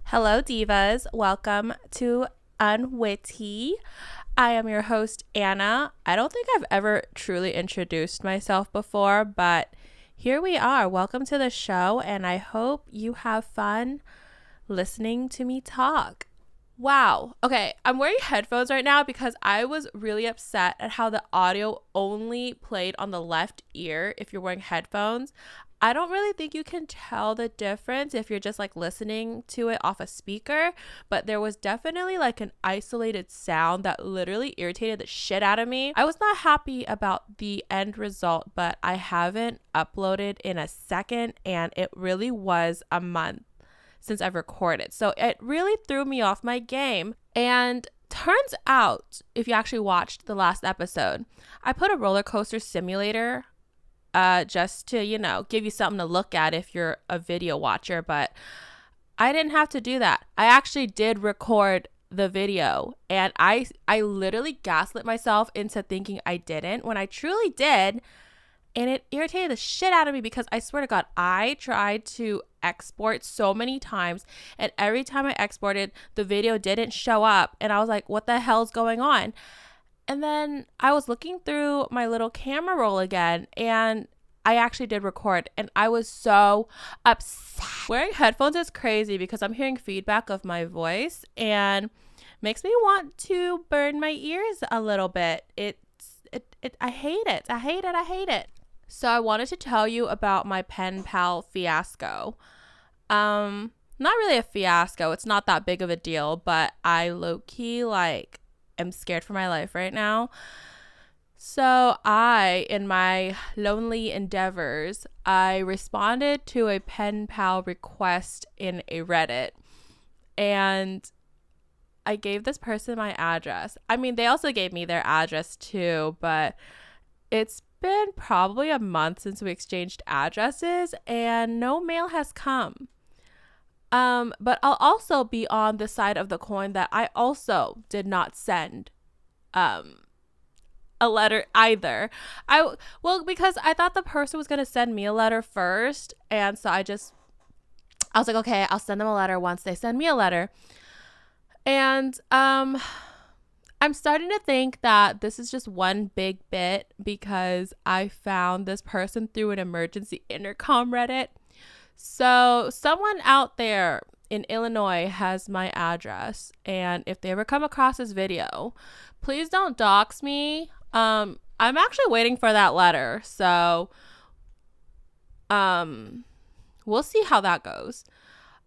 Hello, divas. Welcome to Unwitty. I am your host, Anna. I don't think I've ever truly introduced myself before, but here we are. Welcome to the show, and I hope you have fun listening to me talk. Wow. Okay, I'm wearing headphones right now because I was really upset at how the audio only played on the left ear if you're wearing headphones. I don't really think you can tell the difference if you're just like listening to it off a speaker, but there was definitely like an isolated sound that literally irritated the shit out of me. I was not happy about the end result, but I haven't uploaded in a second, and it really was a month since I've recorded. So it really threw me off my game. And turns out, if you actually watched the last episode, I put a roller coaster simulator just to, give you something to look at if you're a video watcher, but I didn't have to do that. I actually did record the video, and I literally gaslit myself into thinking I didn't when I truly did, and it irritated the shit out of me because I swear to God, I tried to export so many times, and every time I exported, the video didn't show up, and I was like, what the hell's going on? And then I was looking through my little camera roll again, and I actually did record, and I was so upset. Wearing headphones is crazy because I'm hearing feedback of my voice and makes me want to burn my ears a little bit. I hate it. I hate it. So I wanted to tell you about my pen pal fiasco. Not really a fiasco. It's not that big of a deal, but I low-key am scared for my life right now. So in my lonely endeavors, I responded to a pen pal request in a Reddit, and I gave this person my address. I mean, they also gave me their address too, but it's been probably a month since we exchanged addresses and no mail has come. But I'll also be on the side of the coin that I also did not send a letter either. Because I thought the person was going to send me a letter first, and so I was like, okay, I'll send them a letter once they send me a letter. And I'm starting to think that this is just one big bit because I found this person through an emergency intercom Reddit. So someone out there in Illinois has my address, and if they ever come across this video, please don't dox me. I'm actually waiting for that letter, so we'll see how that goes.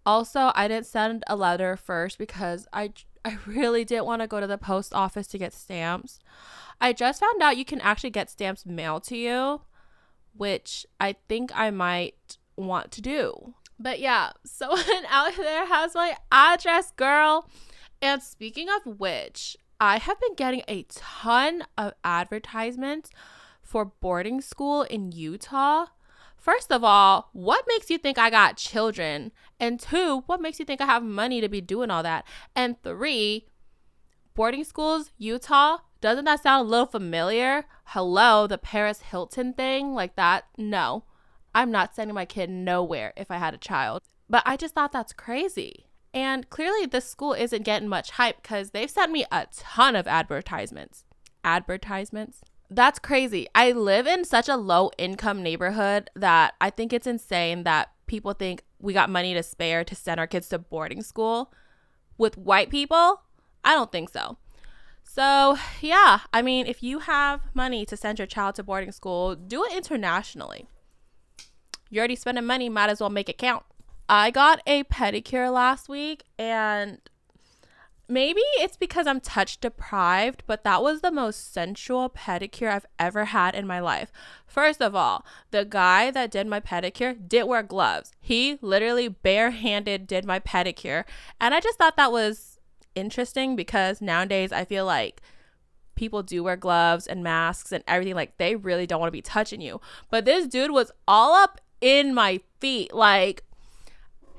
Also, I didn't send a letter first because I really didn't want to go to the post office to get stamps. I just found out you can actually get stamps mailed to you, which I think I might want to do. But yeah, someone out there has my address, girl. And speaking of which, I have been getting a ton of advertisements for boarding school in Utah. First of all, what makes you think I got children? And two, what makes you think I have money to be doing all that? And three, boarding schools, Utah, doesn't that sound a little familiar? Hello, the Paris Hilton thing, like that? No. I'm not sending my kid nowhere if I had a child. But I just thought that's crazy. And clearly this school isn't getting much hype because they've sent me a ton of advertisements. That's crazy. I live in such a low income neighborhood that I think it's insane that people think we got money to spare to send our kids to boarding school. With white people, I don't think so. So yeah, I mean, if you have money to send your child to boarding school, do it internationally. You're already spending money, might as well make it count. I got a pedicure last week, and maybe it's because I'm touch deprived, but that was the most sensual pedicure I've ever had in my life. First of all, the guy that did my pedicure didn't wear gloves. He literally barehanded did my pedicure, and I just thought that was interesting because nowadays I feel like people do wear gloves and masks and everything, like they really don't want to be touching you. But this dude was all up in my feet. Like,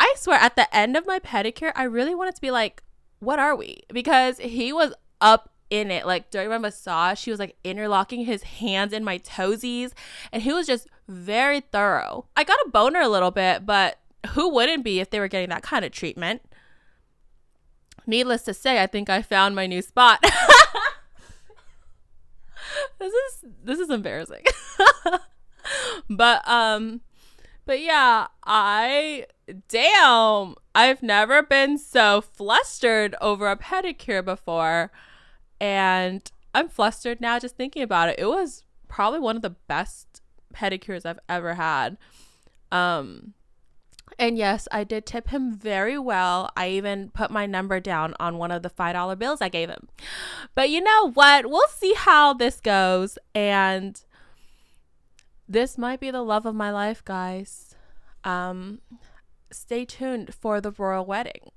I swear at the end of my pedicure, I really wanted to be like, what are we? Because he was up in it. Like during my massage, he was like interlocking his hands in my toesies, and he was just very thorough. I got a boner a little bit, but who wouldn't be if they were getting that kind of treatment? Needless to say, I think I found my new spot. This is embarrassing. But yeah, I've never been so flustered over a pedicure before, and I'm flustered now just thinking about it. It was probably one of the best pedicures I've ever had. And yes, I did tip him very well. I even put my number down on one of the $5 bills I gave him. But you know what? We'll see how this goes. And this might be the love of my life, guys. Stay tuned for the royal wedding.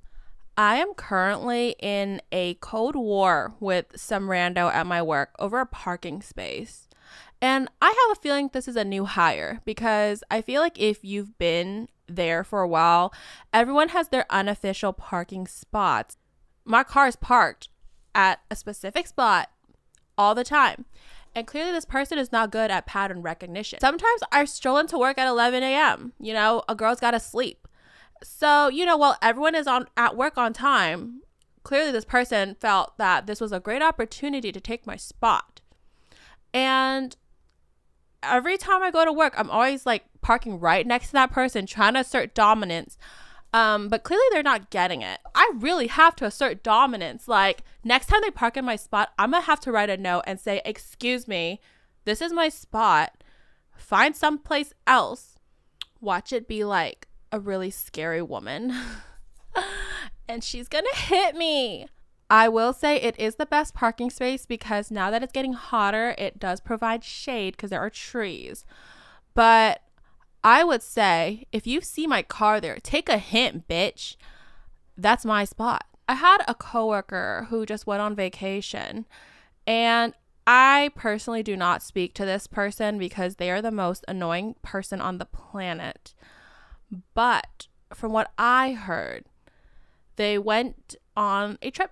I am currently in a cold war with some rando at my work over a parking space. And I have a feeling this is a new hire, because I feel like if you've been there for a while, everyone has their unofficial parking spots. My car is parked at a specific spot all the time. And clearly this person is not good at pattern recognition. Sometimes I stroll into work at 11 a.m. You know, a girl's got to sleep. So, you know, while everyone is at work on time, clearly this person felt that this was a great opportunity to take my spot. And every time I go to work, I'm always like parking right next to that person, trying to assert dominance. But clearly they're not getting it. I really have to assert dominance. Like, next time they park in my spot, I'm going to have to write a note and say, excuse me, this is my spot. Find someplace else. Watch it be like a really scary woman. And she's going to hit me. I will say it is the best parking space, because now that it's getting hotter, it does provide shade because there are trees. But I would say, if you see my car there, take a hint, bitch. That's my spot. I had a coworker who just went on vacation, and I personally do not speak to this person because they are the most annoying person on the planet. But from what I heard, they went on a trip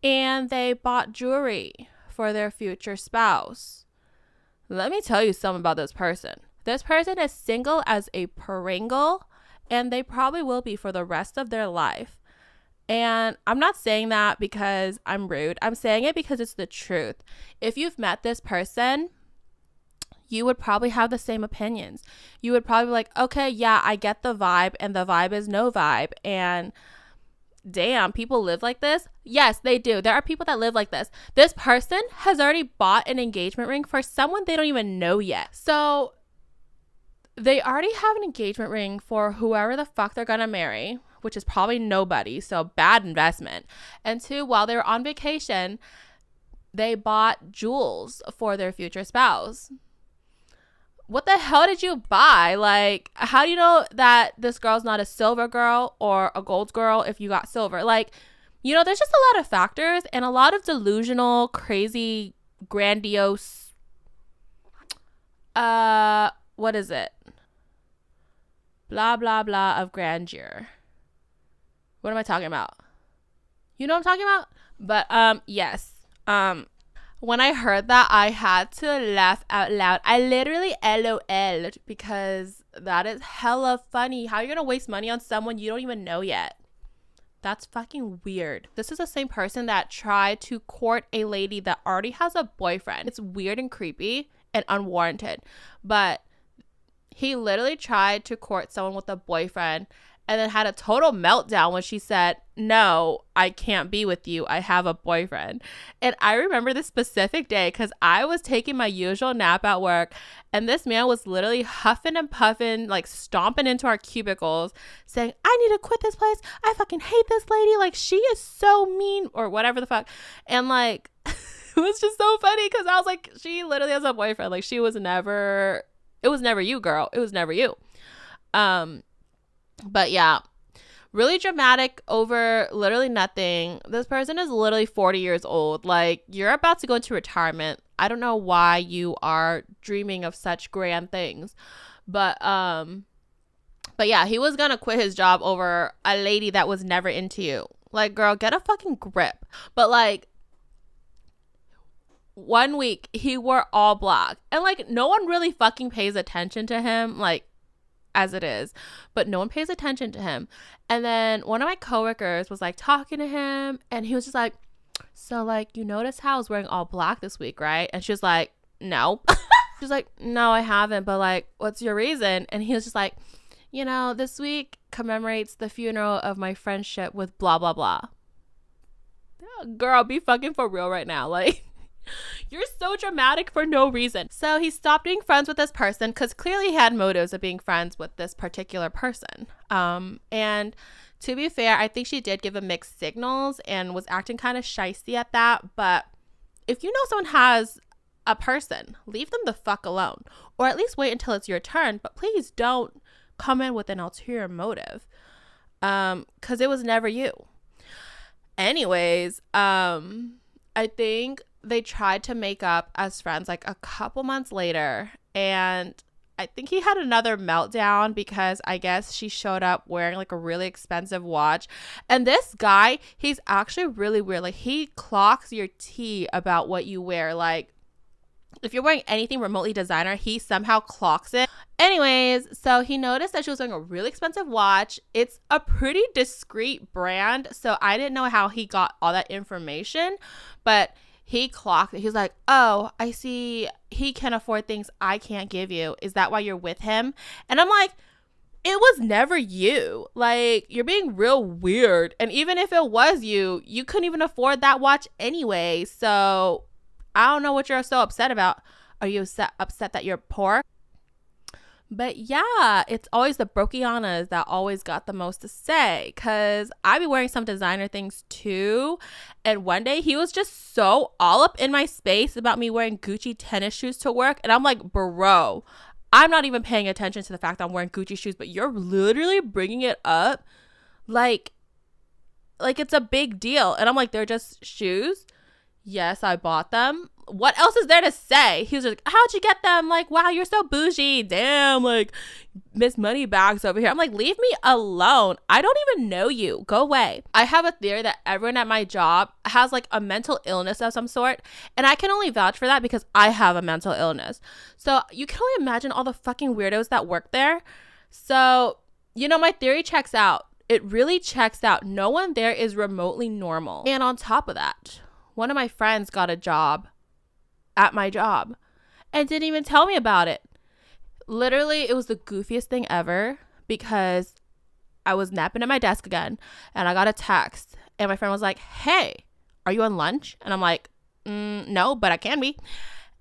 and they bought jewelry for their future spouse. Let me tell you something about this person. This person is single as a Pringle, and they probably will be for the rest of their life. And I'm not saying that because I'm rude. I'm saying it because it's the truth. If you've met this person, you would probably have the same opinions. You would probably be like, okay, yeah, I get the vibe, and the vibe is no vibe. And damn, people live like this? Yes, they do. There are people that live like this. This person has already bought an engagement ring for someone they don't even know yet. So they already have an engagement ring for whoever the fuck they're gonna marry, which is probably nobody. So bad investment. And two, while they were on vacation, they bought jewels for their future spouse. What the hell did you buy? Like, how do you know that this girl's not a silver girl or a gold girl if you got silver? Like, you know, there's just a lot of factors and a lot of delusional, crazy, grandiose, what is it? Blah, blah, blah of grandeur. What am I talking about? You know what I'm talking about? But, yes. When I heard that, I had to laugh out loud. I literally LOL'd because that is hella funny. How are you going to waste money on someone you don't even know yet? That's fucking weird. This is the same person that tried to court a lady that already has a boyfriend. It's weird and creepy and unwarranted. But he literally tried to court someone with a boyfriend and then had a total meltdown when she said, no, I can't be with you. I have a boyfriend. And I remember this specific day because I was taking my usual nap at work, and this man was literally huffing and puffing, like stomping into our cubicles saying, I need to quit this place. I fucking hate this lady. Like, she is so mean, or whatever the fuck. And like, it was just so funny because I was like, she literally has a boyfriend. Like, it was never you, girl. It was never you. But yeah, really dramatic over literally nothing. This person is literally 40 years old. Like, you're about to go into retirement. I don't know why you are dreaming of such grand things. But yeah, he was gonna quit his job over a lady that was never into you. Like, girl, get a fucking grip. But like, one week he wore all black, and like, no one really fucking pays attention to him. Like, as it is, but no one pays attention to him. And then one of my coworkers was like talking to him, and he was just like, so like, you notice how I was wearing all black this week, right? And she was like, no. She was like, no, I haven't, but like, what's your reason? And he was just like, this week commemorates the funeral of my friendship with blah blah blah. Girl, be fucking for real right now. Like, you're so dramatic for no reason. So he stopped being friends with this person because clearly he had motives of being friends with this particular person. And to be fair, I think she did give him mixed signals and was acting kind of shysty at that. But if you know someone has a person, leave them the fuck alone. Or at least wait until it's your turn. But please don't come in with an ulterior motive. Because it was never you. Anyways, I think they tried to make up as friends like a couple months later, and I think he had another meltdown because I guess she showed up wearing like a really expensive watch. And this guy, he's actually really weird. Like, he clocks your tea about what you wear. Like, if you're wearing anything remotely designer, he somehow clocks it. Anyways, so he noticed that she was wearing a really expensive watch. It's a pretty discreet brand, so I didn't know how he got all that information, but he clocked it. He was like, oh, I see he can afford things I can't give you. Is that why you're with him? And I'm like, it was never you. Like, you're being real weird. And even if it was you, you couldn't even afford that watch anyway. So I don't know what you're so upset about. Are you upset that you're poor? But yeah, it's always the brokianas that always got the most to say, because I be wearing some designer things too. And one day he was just so all up in my space about me wearing Gucci tennis shoes to work. And I'm like, bro, I'm not even paying attention to the fact that I'm wearing Gucci shoes, but you're literally bringing it up like it's a big deal. And I'm like, they're just shoes. Yes, I bought them. What else is there to say? He was like, how'd you get them? Like, wow, you're so bougie. Damn, like, Miss Moneybags over here. I'm like, leave me alone. I don't even know you. Go away. I have a theory that everyone at my job has like a mental illness of some sort. And I can only vouch for that because I have a mental illness. So you can only imagine all the fucking weirdos that work there. So, my theory checks out. It really checks out. No one there is remotely normal. And on top of that, one of my friends got a job at my job and didn't even tell me about it. Literally, it was the goofiest thing ever because I was napping at my desk again and I got a text and my friend was like, hey, are you on lunch? And I'm like, no, but I can be.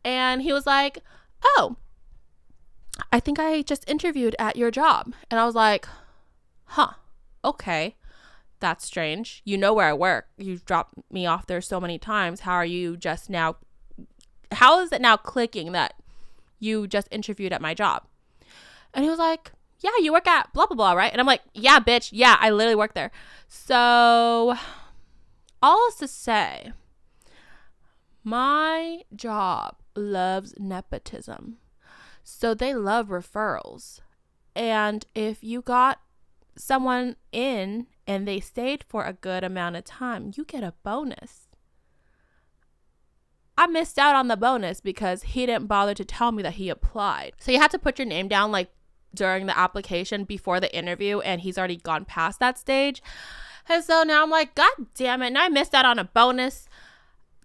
And he was like, oh, I think I just interviewed at your job. And I was like, huh, okay. That's strange. You know where I work. You've dropped me off there so many times. How is it now clicking that you just interviewed at my job? And he was like, yeah, you work at blah, blah, blah, right? And I'm like, yeah, bitch. Yeah, I literally work there. So all is to say, my job loves nepotism. So they love referrals. And if you got someone in and they stayed for a good amount of time, you get a bonus. I missed out on the bonus because he didn't bother to tell me that he applied. So you had to put your name down like during the application before the interview, and he's already gone past that stage. And so now I'm like, God damn it. And I missed out on a bonus.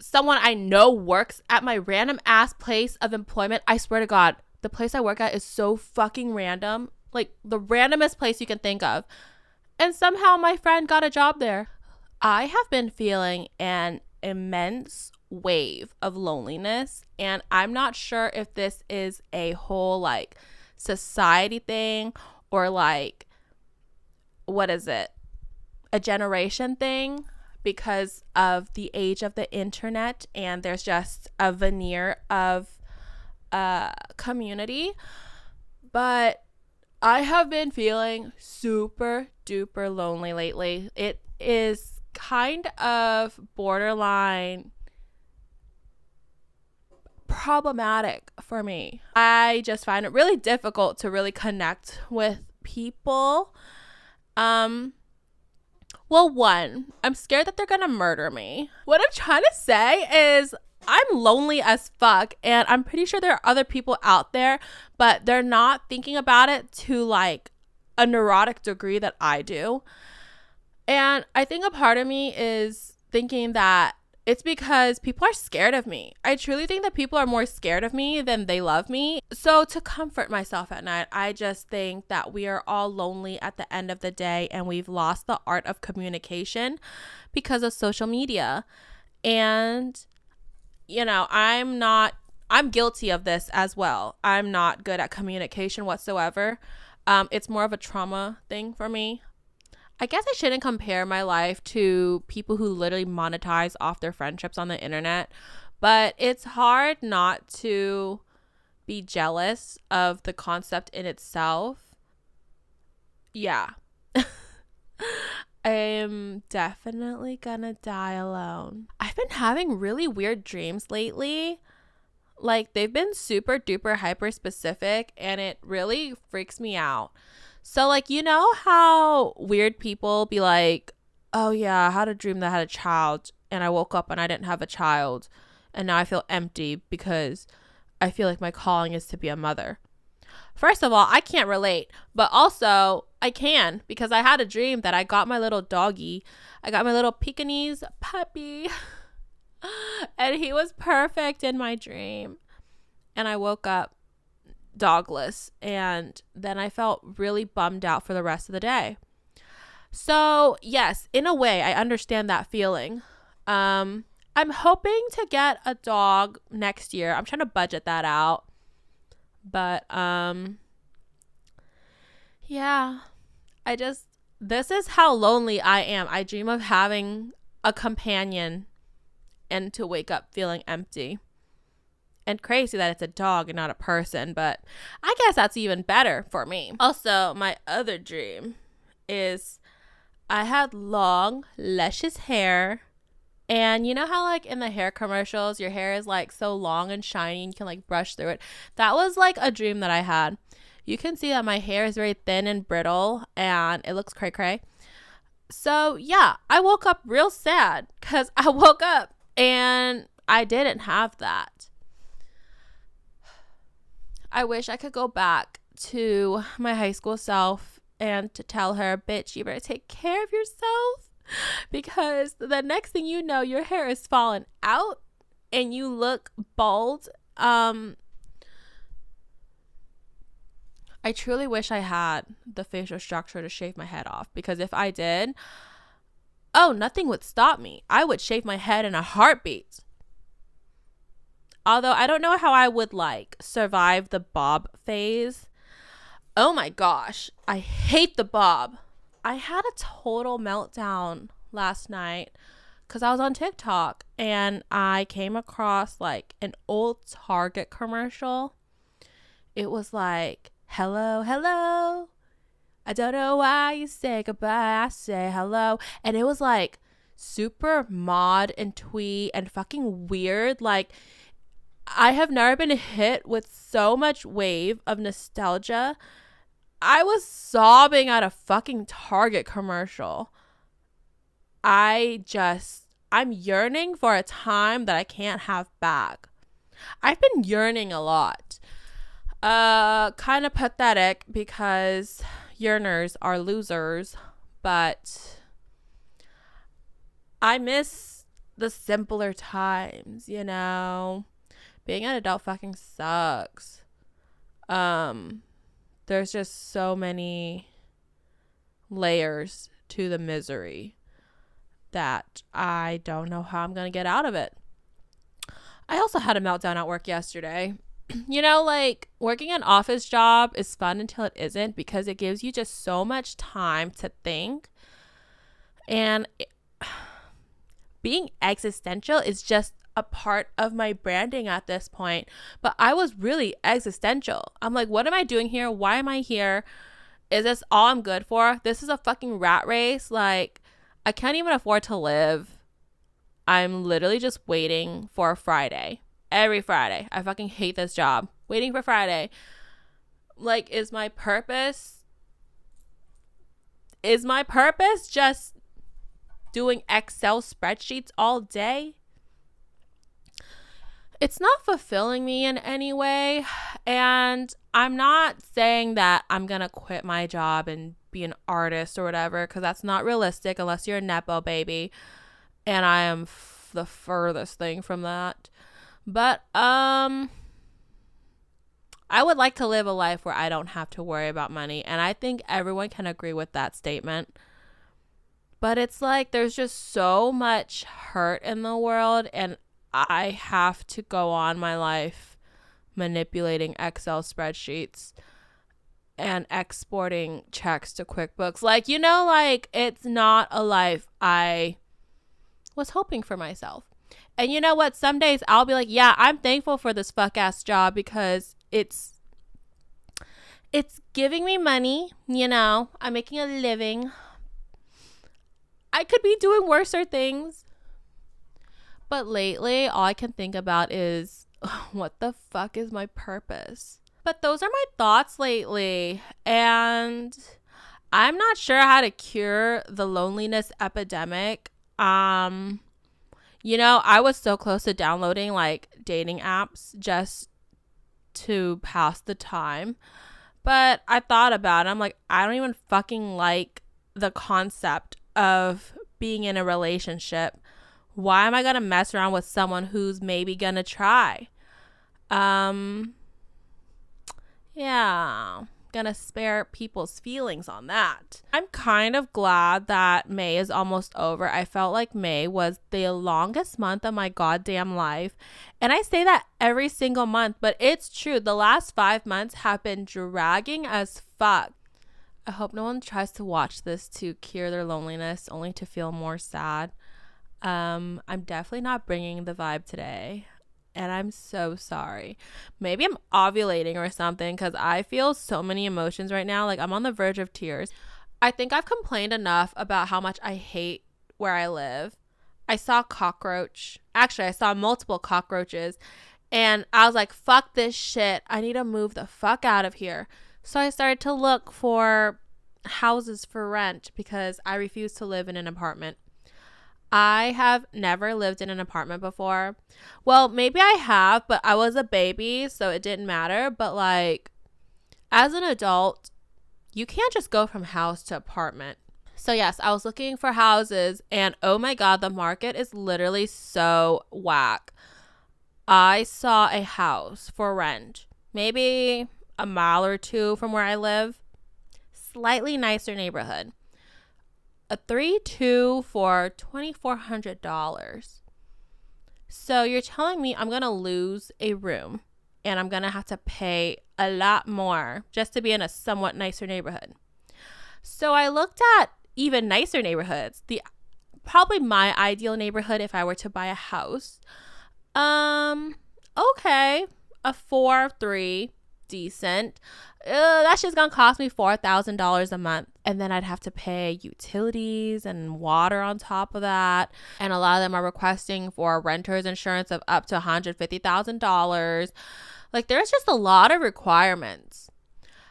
Someone I know works at my random ass place of employment. I swear to God, the place I work at is so fucking random. Like the randomest place you can think of. And somehow my friend got a job there. I have been feeling an immense wave of loneliness. And I'm not sure if this is a whole like society thing or like, what is it? A generation thing because of the age of the internet. And there's just a veneer of community. But I have been feeling super duper lonely lately. It is kind of borderline problematic for me. I just find it really difficult to really connect with people. Well, one, I'm scared that they're gonna murder me. What I'm trying to say is I'm lonely as fuck, and I'm pretty sure there are other people out there, but they're not thinking about it to like a neurotic degree that I do. And I think a part of me is thinking that it's because people are scared of me. I truly think that people are more scared of me than they love me. So to comfort myself at night, I just think that we are all lonely at the end of the day, and we've lost the art of communication because of social media. And, you know, I'm guilty of this as well. I'm not good at communication whatsoever. It's more of a trauma thing for me. I guess I shouldn't compare my life to people who literally monetize off their friendships on the internet, but it's hard not to be jealous of the concept in itself. Yeah. I am definitely gonna die alone. I've been having really weird dreams lately. Like, they've been super duper hyper specific, and it really freaks me out. So, like, you know how weird people be like, oh yeah, I had a dream that I had a child, and I woke up and I didn't have a child, and now I feel empty because I feel like my calling is to be a mother. First of all, I can't relate, but also I can, because I had a dream that I got my little doggy. I got my little Pekingese puppy, and he was perfect in my dream. And I woke up dogless, and then I felt really bummed out for the rest of the day. So yes, in a way I understand that feeling. I'm hoping to get a dog next year. I'm trying to budget that out, but yeah, this is how lonely I am. I dream of having a companion and to wake up feeling empty. And crazy that it's a dog and not a person, but I guess that's even better for me. Also, my other dream is I had long, luscious hair. And you know how like in the hair commercials, your hair is like so long and shiny and you can like brush through it? That was like a dream that I had. You can see that my hair is very thin and brittle and it looks cray cray. So yeah, I woke up real sad because I woke up and I didn't have that. I wish I could go back to my high school self and to tell her, bitch, you better take care of yourself, because the next thing you know, your hair is falling out and you look bald. I truly wish I had the facial structure to shave my head off, because if I did, nothing would stop me. I would shave my head in a heartbeat. Although I don't know how I would like survive the bob phase. Oh my gosh, I hate the bob. I had a total meltdown last night because I was on TikTok and I came across like an old Target commercial. It was like, hello, hello. I don't know why you say goodbye, I say hello. And it was like super mod and twee and fucking weird. Like, I have never been hit with so much wave of nostalgia. I was sobbing at a fucking Target commercial. I'm yearning for a time that I can't have back. I've been yearning a lot. Kind of pathetic because yearners are losers, but I miss the simpler times, you know? Being an adult fucking sucks. There's just so many layers to the misery that I don't know how I'm going to get out of it. I also had a meltdown at work yesterday. You know, like, working an office job is fun until it isn't, because it gives you just so much time to think. And being existential is just a part of my branding at this point. But I was really existential. I'm like, what am I doing here? Why am I here? Is this all I'm good for? This is a fucking rat race. Like, I can't even afford to live. I'm literally just waiting for Friday. Every Friday. I fucking hate this job. Waiting for Friday. Like, is my purpose just doing Excel spreadsheets all day? it's not fulfilling me in any way. And I'm not saying that I'm going to quit my job and be an artist or whatever, because that's not realistic unless you're a Nepo baby. And I am the furthest thing from that. But I would like to live a life where I don't have to worry about money. And I think everyone can agree with that statement. But it's like there's just so much hurt in the world, and I have to go on my life manipulating Excel spreadsheets and exporting checks to QuickBooks. Like, you know, like it's not a life I was hoping for myself. And you know what? Some days I'll be like, yeah, I'm thankful for this fuck ass job because it's giving me money. You know, I'm making a living. I could be doing worser things. But lately, all I can think about is, what the fuck is my purpose? But those are my thoughts lately. And I'm not sure how to cure the loneliness epidemic. You know, I was so close to downloading like dating apps just to pass the time. But I thought about it. I'm like, I don't even fucking like the concept of being in a relationship. Why am I going to mess around with someone who's maybe going to try? Yeah, gonna spare people's feelings on that. I'm kind of glad that May is almost over. I felt like May was the longest month of my goddamn life. And I say that every single month, but it's true. The last 5 months have been dragging as fuck. I hope no one tries to watch this to cure their loneliness only to feel more sad. I'm definitely not bringing the vibe today. And I'm so sorry. Maybe I'm ovulating or something because I feel so many emotions right now. Like I'm on the verge of tears. I think I've complained enough about how much I hate where I live. I saw I saw multiple cockroaches. And I was like, fuck this shit. I need to move the fuck out of here. So I started to look for houses for rent because I refuse to live in an apartment. I have never lived in an apartment before. Well, maybe I have, but I was a baby, so it didn't matter. But like, as an adult, you can't just go from house to apartment. So yes, I was looking for houses, and oh my God, the market is literally so whack. I saw a house for rent, maybe a mile or two from where I live. Slightly nicer neighborhood. A 3-2 for $2,400. So you're telling me I'm going to lose a room and I'm going to have to pay a lot more just to be in a somewhat nicer neighborhood. So I looked at even nicer neighborhoods. Probably my ideal neighborhood if I were to buy a house. Okay. A 4-3. Decent. That's just gonna cost me $4,000 a month, and then I'd have to pay utilities and water on top of that, and a lot of them are requesting for renter's insurance of up to $150,000. Like there's just a lot of requirements.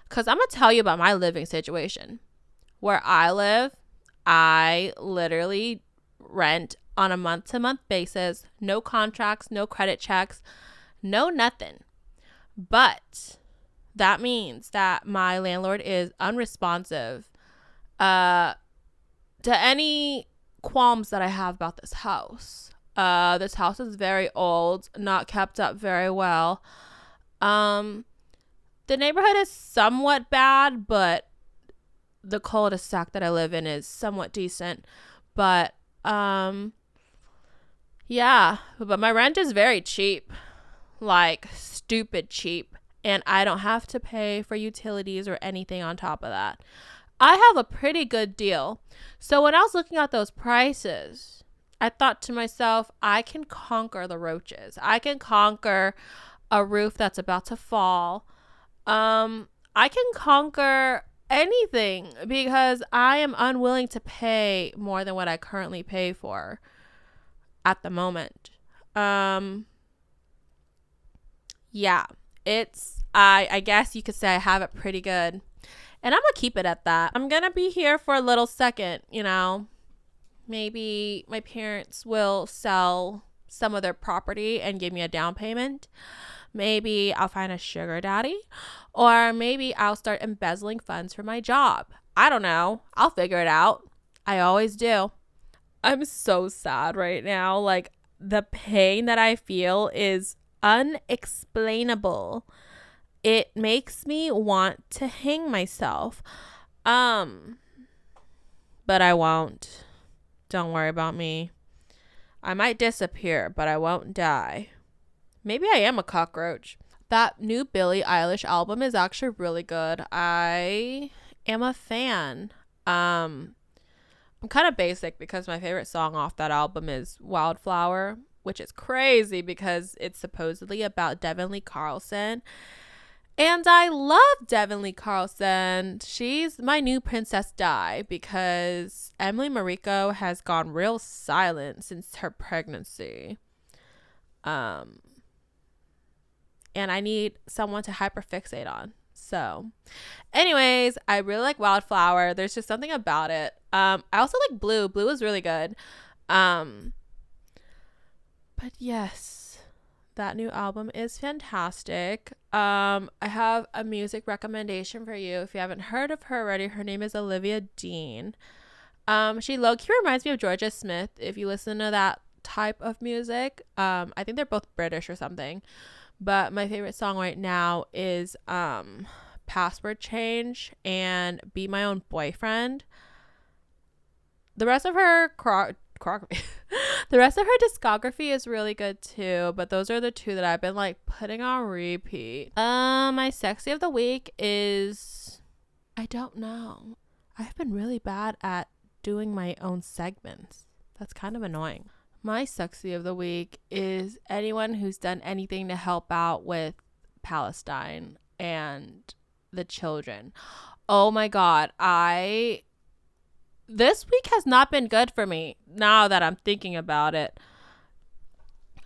Because I'm gonna tell you about my living situation. Where I live, I literally rent on a month-to-month basis, no contracts, no credit checks, no nothing. But that means that my landlord is unresponsive to any qualms that I have about this house. This house is very old, not kept up very well. The neighborhood is somewhat bad, but the cul-de-sac that I live in is somewhat decent. But yeah, but my rent is very cheap, like stupid cheap. And I don't have to pay for utilities or anything on top of that. I have a pretty good deal. So when I was looking at those prices, I thought to myself, I can conquer the roaches. I can conquer a roof that's about to fall. I can conquer anything because I am unwilling to pay more than what I currently pay for at the moment. Yeah. I guess you could say I have it pretty good. And I'm going to keep it at that. I'm going to be here for a little second, you know. Maybe my parents will sell some of their property and give me a down payment. Maybe I'll find a sugar daddy, or maybe I'll start embezzling funds from my job. I don't know. I'll figure it out. I always do. I'm so sad right now. Like, the pain that I feel is unexplainable. It makes me want to hang myself. But I won't. Don't worry about me. I might disappear, but I won't die. Maybe I am a cockroach. That new Billie Eilish album is actually really good. I am a fan. I'm kind of basic because my favorite song off that album is Wildflower, which is crazy because it's supposedly about Devin Lee Carlson. And I love Devin Lee Carlson. She's my new Princess Di because Emily Mariko has gone real silent since her pregnancy. And I need someone to hyperfixate on. So, anyways, I really like Wildflower. There's just something about it. I also like Blue. Blue is really good. But yes, that new album is fantastic. I have a music recommendation for you. If you haven't heard of her already, her name is Olivia Dean. She low-key reminds me of Georgia Smith if you listen to that type of music. I think they're both British or something. But my favorite song right now is Password Change and Be My Own Boyfriend. The rest of her the rest of her discography is really good too, but those are the two that I've been like putting on repeat. My sexy of the week is, I don't know. I've been really bad at doing my own segments. That's kind of annoying. My sexy of the week is anyone who's done anything to help out with Palestine and the children. Oh my God. This week has not been good for me now that I'm thinking about it.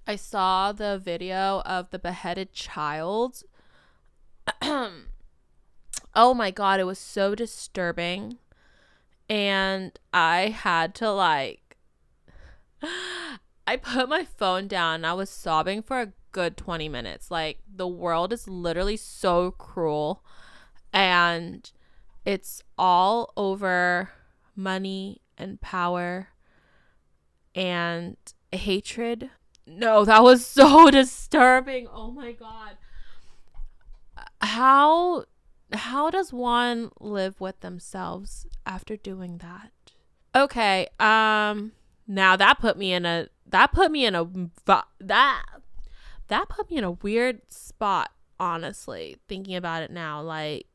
I saw the video of the beheaded child. Oh my God. It was so disturbing. And I had to I put my phone down and I was sobbing for a good 20 minutes. Like, the world is literally so cruel and it's all over money and power and hatred. No, that was so disturbing. Oh my God. How does one live with themselves after doing that? Okay, now that put me in a weird spot, honestly, thinking about it now. Like,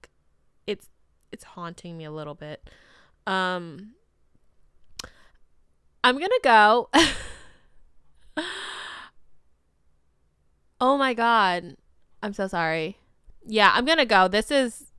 it's haunting me a little bit. I'm gonna go. Oh my God, I'm so sorry. Yeah, I'm gonna go. This is